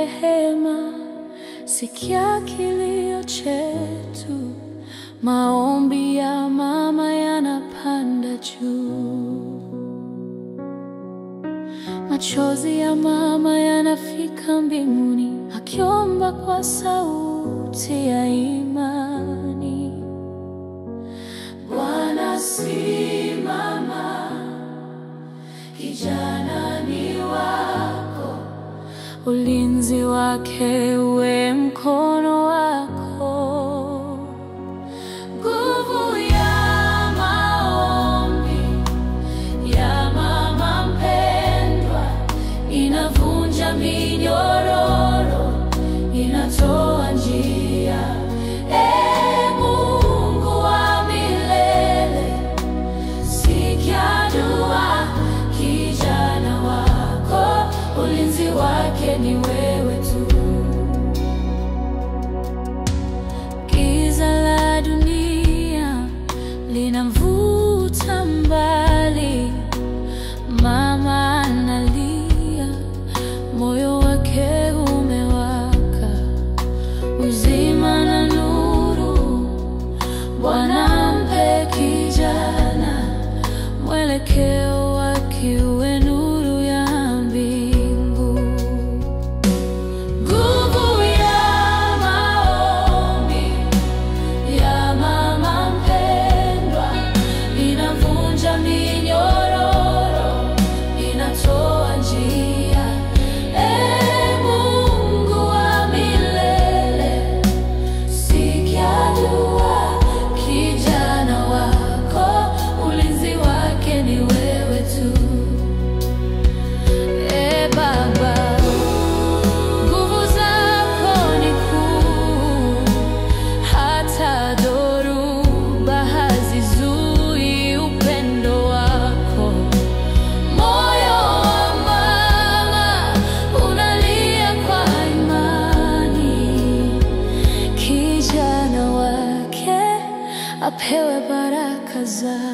rehema, sikia kilio chetu. Maombi ya mama yanapanda juu, machozi ya mama yanafika mbinguni, akiomba kwa sauti ya imani. Bwana simama, kijana ni wako, ulinzi wake uwe mkono wako. Nguvu ya maombi ya mama mpendwa inavunja minyororo, inatoa njia. Mungu wa milele, sikia dua kijana wako, ulinzi wake ni wewe tu. Giza la dunia linamvuta mbali, mama analia, moyo wake umewaka, uzima na nuru. Bwana mpe kijana mwelekeo wake uwe nuru ya mbingu. Nguvu ya maombi ya mama mpendwa inavunja minyororo, inatoa njia. Mungu wa milele, sikia dua kijana wako, ulinzi wake ni wewe tu. Baba, nguvu zako ni kuu, hata dhoruba hazizui upendo wako. Moyo wa mama unalia kwa imani, kijana wake apewe baraka zako.